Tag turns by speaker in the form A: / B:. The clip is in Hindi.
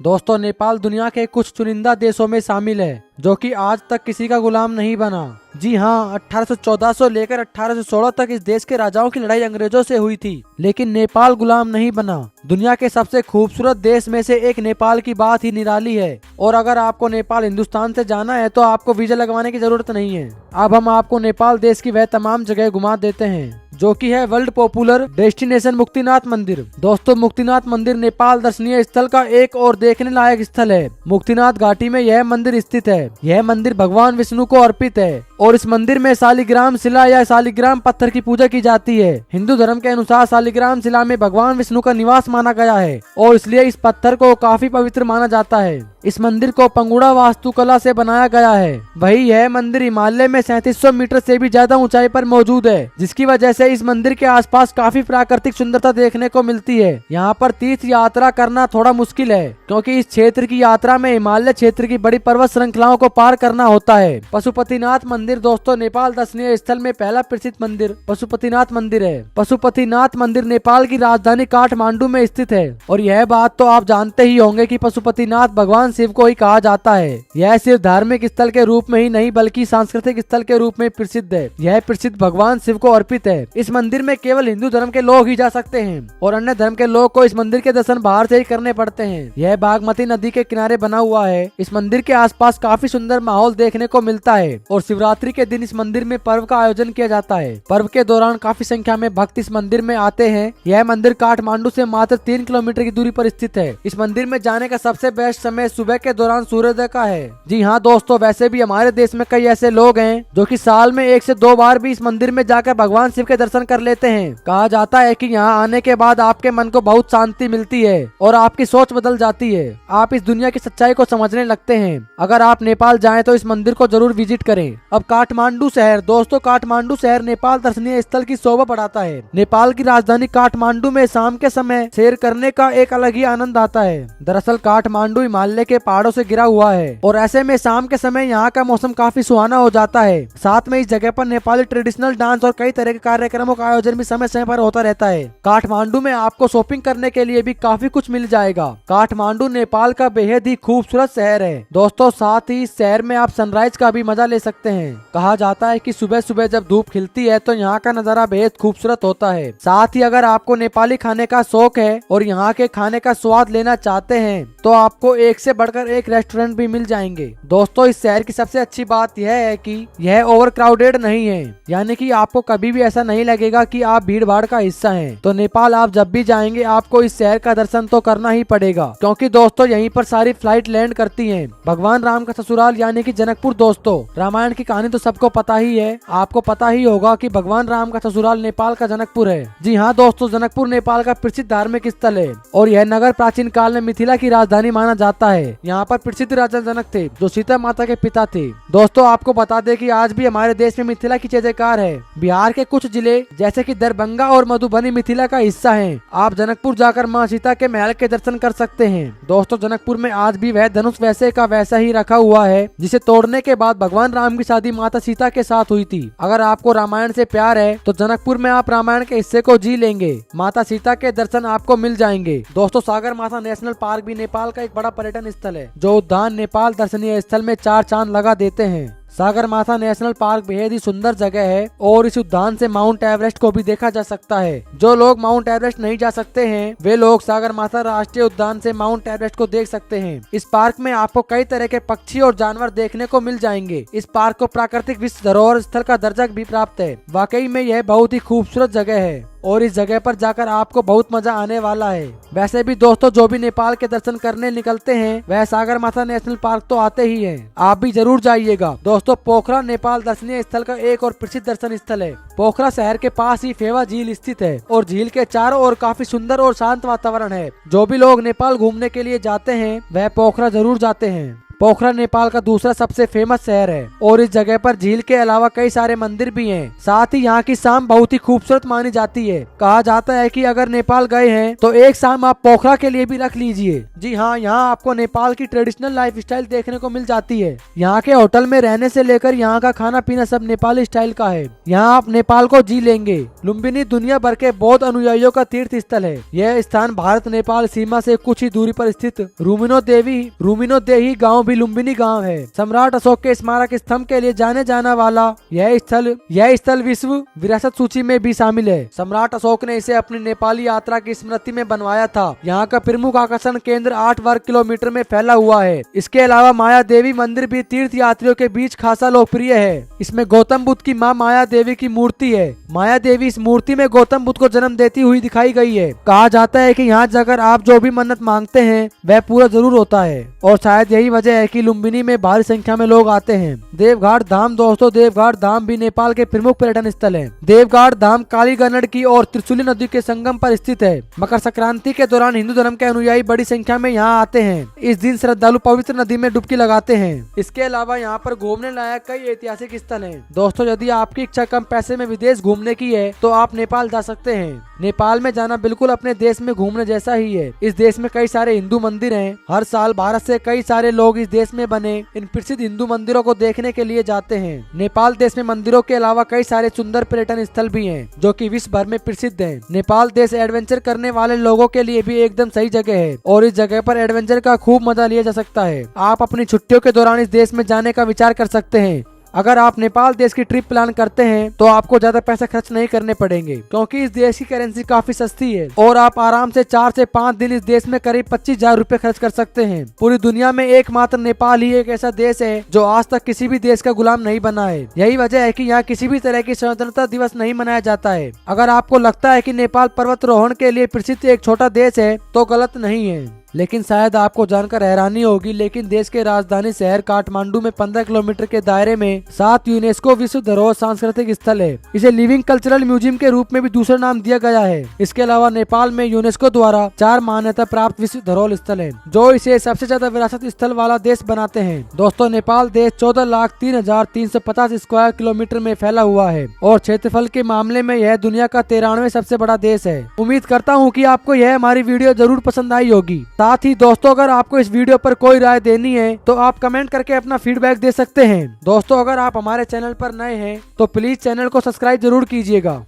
A: दोस्तों नेपाल दुनिया के कुछ चुनिंदा देशों में शामिल है जो कि आज तक किसी का गुलाम नहीं बना। जी हाँ, 1814 से लेकर 1816 तक इस देश के राजाओं की लड़ाई अंग्रेजों से हुई थी, लेकिन नेपाल गुलाम नहीं बना। दुनिया के सबसे खूबसूरत देश में से एक नेपाल की बात ही निराली है। और अगर आपको नेपाल हिंदुस्तान से जाना है तो आपको वीजा लगवाने की जरूरत नहीं है। अब हम आपको नेपाल देश की वह तमाम जगह घुमा देते हैं जो कि है वर्ल्ड पॉपुलर डेस्टिनेशन मुक्तिनाथ मंदिर। दोस्तों, मुक्तिनाथ मंदिर नेपाल दर्शनीय स्थल का एक और देखने लायक स्थल है। मुक्तिनाथ घाटी में यह मंदिर स्थित है। यह मंदिर भगवान विष्णु को अर्पित है और इस मंदिर में शालिग्राम शिला या शालिग्राम पत्थर की पूजा की जाती है। हिंदू धर्म के अनुसार शालिग्राम शिला में भगवान विष्णु का निवास माना गया है और इसलिए इस पत्थर को काफी पवित्र माना जाता है। इस मंदिर को पंगुड़ा वास्तुकला से बनाया गया है। वही यह मंदिर हिमालय में 3700 मीटर से भी ज्यादा ऊंचाई पर मौजूद है, जिसकी वजह से इस मंदिर के आसपास काफी प्राकृतिक सुंदरता देखने को मिलती है। यहाँ पर तीर्थ यात्रा करना थोड़ा मुश्किल है क्योंकि इस क्षेत्र की यात्रा में हिमालय क्षेत्र की बड़ी पर्वत श्रृंखलाओं को पार करना होता है। पशुपतिनाथ मंदिर दोस्तों नेपाल दर्शनीय स्थल में पहला प्रसिद्ध मंदिर पशुपतिनाथ मंदिर है। पशुपतिनाथ मंदिर नेपाल की राजधानी काठमांडू में स्थित है और यह बात तो आप जानते ही होंगे कि पशुपतिनाथ भगवान शिव को ही कहा जाता है। यह सिर्फ धार्मिक स्थल के रूप में ही नहीं बल्कि सांस्कृतिक स्थल के रूप में प्रसिद्ध है। यह प्रसिद्ध भगवान शिव को अर्पित है। इस मंदिर में केवल हिंदू धर्म के लोग ही जा सकते हैं और अन्य धर्म के लोग को इस मंदिर के दर्शन बाहर से ही करने पड़ते हैं। यह बागमती नदी के किनारे बना हुआ है। इस मंदिर के आसपास काफी सुंदर माहौल देखने को मिलता है और शिवरात्रि के दिन इस मंदिर में पर्व का आयोजन किया जाता है। पर्व के दौरान काफी संख्या में भक्त इस मंदिर में आते हैं। यह मंदिर काठमांडू से मात्र 3 किलोमीटर की दूरी पर स्थित है। इस मंदिर में जाने का सबसे बेस्ट समय सुबह के दौरान सूर्योदय का है। जी हाँ दोस्तों, वैसे भी हमारे देश में कई ऐसे लोग हैं जो कि साल में 1 से 2 बार भी इस मंदिर में जाकर भगवान शिव के दर्शन कर लेते हैं। कहा जाता है कि यहाँ आने के बाद आपके मन को बहुत शांति मिलती है और आपकी सोच बदल जाती है। आप इस दुनिया की सच्चाई को समझने लगते हैं। अगर आप नेपाल जाएं तो इस मंदिर को जरूर विजिट करें। अब काठमांडू शहर दोस्तों, काठमांडू शहर नेपाल दर्शनीय स्थल की शोभा बढ़ाता है। नेपाल की राजधानी काठमांडू में शाम के समय सैर करने का एक अलग ही आनंद आता है। दरअसल काठमांडू हिमालय के पहाड़ों से घिरा हुआ है और ऐसे में शाम के समय यहाँ का मौसम काफी सुहाना हो जाता है। साथ में इस जगह पर नेपाली ट्रेडिशनल डांस और कई तरह के कार्यक्रमों का आयोजन भी समय समय पर होता रहता है। काठमांडू में आपको शॉपिंग करने के लिए भी काफी कुछ मिल जाएगा। काठमांडू नेपाल का बेहद ही खूबसूरत शहर है दोस्तों। साथ ही इस शहर में आप सनराइज का भी मजा ले सकते हैं। कहा जाता है कि सुबह सुबह जब धूप खिलती है तो यहाँ का नजारा बेहद खूबसूरत होता है। साथ ही अगर आपको नेपाली खाने का शौक है और यहाँ के खाने का स्वाद लेना चाहते हैं तो आपको एक से बढ़कर एक रेस्टोरेंट भी मिल जाएंगे। दोस्तों, इस शहर की सबसे अच्छी बात यह है कि यह ओवर क्राउडेड नहीं है, यानी कि आपको कभी भी ऐसा नहीं लगेगा कि आप भीड़ भाड़ का हिस्सा हैं। तो नेपाल आप जब भी जाएंगे आपको इस शहर का दर्शन तो करना ही पड़ेगा क्योंकि दोस्तों यहीं पर सारी फ्लाइट लैंड करती हैं। भगवान राम का ससुराल यानी कि जनकपुर दोस्तों, रामायण की कहानी तो सबको पता ही है। आपको पता ही होगा कि भगवान राम का ससुराल नेपाल का जनकपुर है। जी हाँ दोस्तों, जनकपुर नेपाल का प्रसिद्ध धार्मिक स्थल है और यह नगर प्राचीन काल में मिथिला की राजधानी माना जाता है। यहाँ पर प्रसिद्ध राजा जनक थे जो सीता माता के पिता थे। दोस्तों, आपको बता दें कि आज भी हमारे देश में मिथिला की जय जयकार है। बिहार के कुछ जिले जैसे कि दरभंगा और मधुबनी मिथिला का हिस्सा हैं। आप जनकपुर जाकर माँ सीता के महल के दर्शन कर सकते हैं। दोस्तों, जनकपुर में आज भी वह धनुष वैसे का वैसा ही रखा हुआ है जिसे तोड़ने के बाद भगवान राम की शादी माता सीता के साथ हुई थी। अगर आपको रामायण से प्यार है तो जनकपुर में आप रामायण के हिस्से को जी लेंगे। माता सीता के दर्शन आपको मिल जाएंगे। दोस्तों, सागर माथा नेशनल पार्क भी नेपाल का एक बड़ा पर्यटन स्थल है जो उद्यान नेपाल दर्शनीय स्थल में 4 चांद लगा देते हैं। सागर माथा नेशनल पार्क बेहद ही सुंदर जगह है और इस उद्यान से माउंट एवरेस्ट को भी देखा जा सकता है। जो लोग माउंट एवरेस्ट नहीं जा सकते हैं वे लोग सागर माथा राष्ट्रीय उद्यान से माउंट एवरेस्ट को देख सकते हैं। इस पार्क में आपको कई तरह के पक्षी और जानवर देखने को मिल जाएंगे। इस पार्क को प्राकृतिक विश्व धरोहर स्थल का दर्जा भी प्राप्त है। वाकई में यह बहुत ही खूबसूरत जगह है और इस जगह पर जाकर आपको बहुत मजा आने वाला है। वैसे भी दोस्तों, जो भी नेपाल के दर्शन करने निकलते हैं वह सागर माथा नेशनल पार्क तो आते ही हैं। आप भी जरूर जाइएगा। दोस्तों, पोखरा नेपाल दर्शनीय स्थल का एक और प्रसिद्ध दर्शन स्थल है। पोखरा शहर के पास ही फेवा झील स्थित है और झील के चारों ओर काफी सुंदर और शांत वातावरण है। जो भी लोग नेपाल घूमने के लिए जाते हैं वह पोखरा जरूर जाते हैं। पोखरा नेपाल का दूसरा सबसे फेमस शहर है और इस जगह पर झील के अलावा कई सारे मंदिर भी हैं। साथ ही यहाँ की शाम बहुत ही खूबसूरत मानी जाती है। कहा जाता है कि अगर नेपाल गए हैं तो एक शाम आप पोखरा के लिए भी रख लीजिए। जी हाँ, यहाँ आपको नेपाल की ट्रेडिशनल लाइफ स्टाइल देखने को मिल जाती है। यहाँ के होटल में रहने से लेकर यहाँ का खाना पीना सब नेपाली स्टाइल का है। यहाँ आप नेपाल को जी लेंगे। लुम्बिनी दुनिया भर के बौद्ध अनुयायियों का तीर्थ स्थल है। यह स्थान भारत नेपाल सीमा से कुछ ही दूरी पर स्थित रूमिनो देही गाँव भी लुम्बिनी गाँव है। सम्राट अशोक के स्मारक स्तंभ के लिए जाने जाना वाला यह स्थल विश्व विरासत सूची में भी शामिल है। सम्राट अशोक ने इसे अपनी नेपाली यात्रा की स्मृति में बनवाया था। यहाँ का प्रमुख आकर्षण केंद्र 8 वर्ग किलोमीटर में फैला हुआ है। इसके अलावा माया देवी मंदिर भी तीर्थ यात्रियों के बीच खासा लोकप्रिय है। इसमें गौतम बुद्ध की मां माया देवी की मूर्ति है। माया देवी इस मूर्ति में गौतम बुद्ध को जन्म देती हुई दिखाई गई है। कहा जाता है कि यहाँ जाकर आप जो भी मन्नत मांगते हैं वह पूरा जरूर होता है और शायद यही वजह है कि लुम्बिनी में भारी संख्या में लोग आते हैं। देवघाट धाम दोस्तों, देवघाट धाम भी नेपाल के प्रमुख पर्यटन स्थल है। देवघाट धाम काली गंडक की और त्रिशूली नदी के संगम पर स्थित है। मकर संक्रांति के दौरान हिंदू धर्म के अनुयायी बड़ी संख्या में यहाँ आते हैं। इस दिन श्रद्धालु पवित्र नदी में डुबकी लगाते हैं। इसके अलावा यहाँ पर घूमने लायक कई ऐतिहासिक स्थल हैं। दोस्तों, यदि आपकी इच्छा कम पैसे में विदेश घूमने की है तो आप नेपाल जा सकते हैं। नेपाल में जाना बिल्कुल अपने देश में घूमने जैसा ही है। इस देश में कई सारे हिंदू मंदिर हैं। हर साल भारत से कई सारे लोग इस देश में बने इन प्रसिद्ध हिंदू मंदिरों को देखने के लिए जाते हैं। नेपाल देश में मंदिरों के अलावा कई सारे सुंदर पर्यटन स्थल भी हैं जो कि विश्व भर में प्रसिद्ध हैं। नेपाल देश एडवेंचर करने वाले लोगों के लिए भी एकदम सही जगह है और इस जगह पर एडवेंचर का खूब मजा लिया जा सकता है। आप अपनी छुट्टियों के दौरान इस देश में जाने का विचार कर सकते हैं। अगर आप नेपाल देश की ट्रिप प्लान करते हैं तो आपको ज्यादा पैसा खर्च नहीं करने पड़ेंगे क्योंकि इस देश की करेंसी काफी सस्ती है और आप आराम से 4 से 5 दिन इस देश में करीब 25,000 रुपए खर्च कर सकते हैं। पूरी दुनिया में एकमात्र नेपाल ही एक ऐसा देश है जो आज तक किसी भी देश का गुलाम नहीं बना है। यही वजह है कि यहाँ किसी भी तरह की स्वतंत्रता दिवस नहीं मनाया जाता है। अगर आपको लगता है कि नेपाल पर्वतारोहण के लिए प्रसिद्ध एक छोटा देश है तो गलत नहीं है, लेकिन शायद आपको जानकर हैरानी होगी, लेकिन देश के राजधानी शहर काठमांडू में 15 किलोमीटर के दायरे में 7 यूनेस्को विश्व धरोहर सांस्कृतिक स्थल है। इसे लिविंग कल्चरल म्यूजियम के रूप में भी दूसरा नाम दिया गया है। इसके अलावा नेपाल में यूनेस्को द्वारा 4 मान्यता प्राप्त विश्व धरोहर स्थल है जो इसे सबसे ज्यादा विरासत स्थल वाला देश बनाते हैं। दोस्तों, नेपाल देश 14,03,350 स्क्वायर किलोमीटर में फैला हुआ है और क्षेत्रफल के मामले में यह दुनिया का 93वां सबसे बड़ा देश है। उम्मीद करता हूँ कि आपको यह हमारी वीडियो जरूर पसंद आई होगी। साथ ही दोस्तों, अगर आपको इस वीडियो पर कोई राय देनी है तो आप कमेंट करके अपना फीडबैक दे सकते हैं। दोस्तों, अगर आप हमारे चैनल पर नए हैं तो प्लीज चैनल को सब्सक्राइब जरूर कीजिएगा।